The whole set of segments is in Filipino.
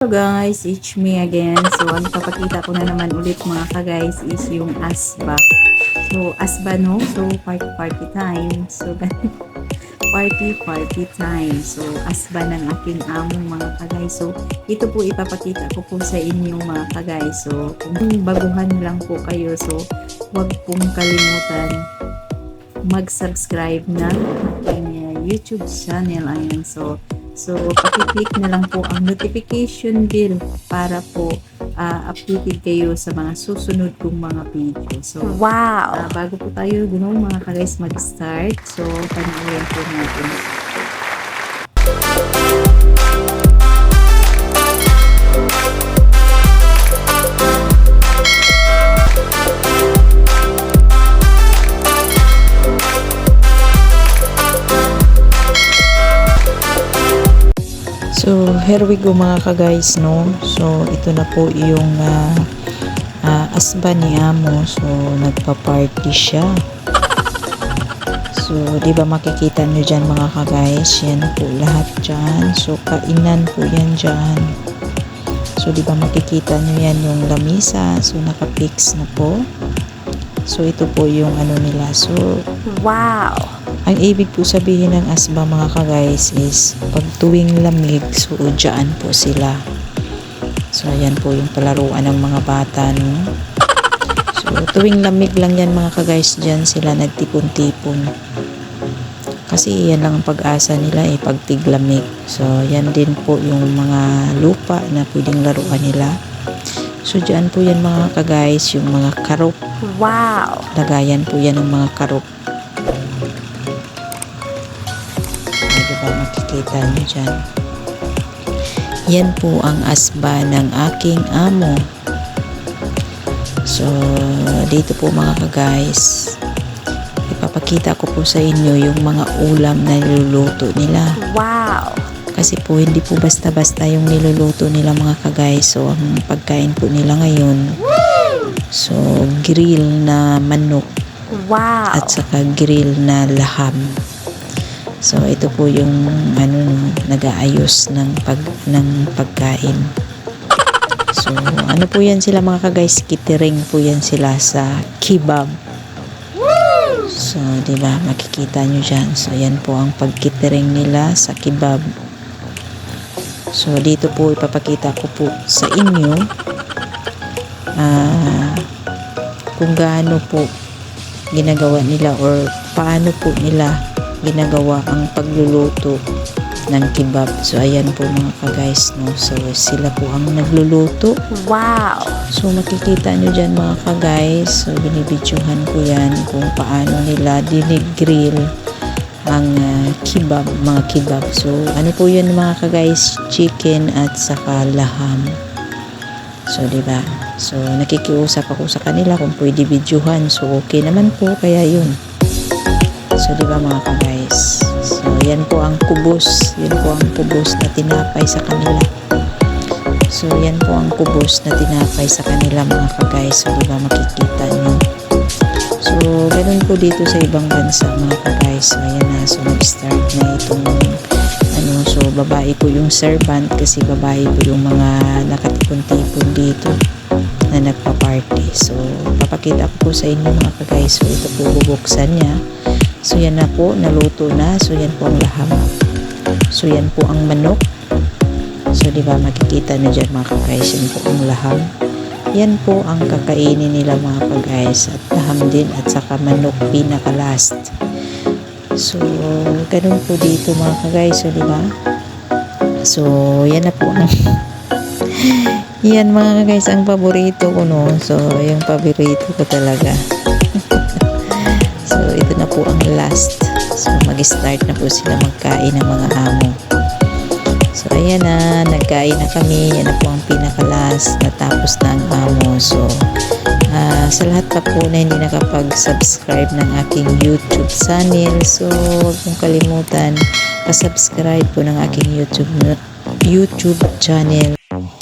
Hello guys, it's me again. So, ang papakita ko na naman ulit mga ka-guys is yung asba. So, asba no? So, party time. So, party time. So, asba ng aking among mga ka-guys. So, ito po ipapakita ko po sa inyo mga ka-guys. So, kung baguhan lang po kayo, so, huwag pong kalimutan mag-subscribe na aking YouTube channel. Ayan. So, pakiclick na lang po ang notification bell para po updated kayo sa mga susunod kong mga video. So, Wow! Bago po tayo mga ka-guys mag-start, so, panoorin po natin. So, here we go mga ka-guys, no? So, ito na po yung asba ni Amo. So, nagpa-party siya. So, di ba makikita nyo dyan mga ka-guys? Yan po lahat dyan. So, kainan po yan dyan. So, di ba makikita nyo yan yung lamisa. So, naka-fix na po. So, ito po yung ano nila. So, Wow! ang ibig po sabihin ng asba mga ka-guys is pag tuwing lamig, so dyan po sila. So ayan po yung palaruan ng mga bata, no? So tuwing lamig lang yan mga ka-guys, dyan sila nagtipon-tipon. Kasi yan lang ang pag-asa nila pag tiglamig. So yan din po yung mga lupa na pwedeng laruan nila. So dyan po yan mga ka-guys, yung mga karop. Wow! Lagayan po yan ng mga karop. Makikita nyo dyan. Yan po ang asba ng aking amo. So, dito po mga ka-guys, ipapakita ko po sa inyo yung mga ulam na niluluto nila. Wow! Kasi po, hindi po basta-basta yung niluluto nila mga ka-guys. So, ang pagkain po nila ngayon, so, grill na manok. Wow! At saka grill na laham. So ito po yung nag-aayos ng pagkain. So ano po yan sila mga ka-guys, catering po yan sila sa kebab. So di ba makikita nyo diyan. So yan po ang pag-catering nila sa kebab. So dito po ipapakita ko po sa inyo kung gaano po ginagawa nila or paano po nila ginagawa ang pagluluto ng kebab. So ayan po mga ka-guys, no? So sila po ang nagluluto. Wow! So makikita nyo dyan mga ka-guys, so binibidyohan ko yan kung paano nila dinigrill ang kebab, mga kebab. So ano po yun mga ka-guys, chicken at saka laham. So diba, so nakikiusap ako sa kanila kung pwede videohan. So okay naman po, kaya yun. So, di ba mga ka-guys? So, yan po ang kubos. Yan po ang kubos na tinapay sa kanila. So, yan po ang kubos na tinapay sa kanila mga ka-guys. So, di ba makikita nyo? So, ganun po dito sa ibang bansa mga ka-guys. So, ayan na. So, nag-start na itong so, babae po yung servant kasi babae po yung mga nakatipon-tipon dito na nagpa-party. So, papakita ko po sa inyo mga ka-guys. So, ito po bubuksan niya. So, yan na po, naluto na. So, yan po ang laham. So, yan po ang manok. So, di ba makikita na dyan mga ka-guys, yan po ang laham. Yan po ang kakainin nila mga ka-guys. At laham din at saka manok pinaka-last. So, ganun po dito mga ka-guys. So, di ba? So, yan na po ang yan mga ka-guys, ang paborito ko, no? So, yung paborito ko talaga. So, ito na po ang last. So, mag-start na po sila magkain ng mga amo. So, ayan na. Nagkain na kami. Yan na po ang pinaka-last. Natapos na ang amo. So, sa lahat pa po na hindi nakapag-subscribe ng aking YouTube channel. So, huwag mong kalimutan pa-subscribe po ng aking YouTube channel.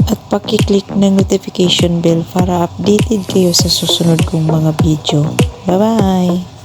At paki-click ng notification bell para updated kayo sa susunod kong mga video. Bye-bye!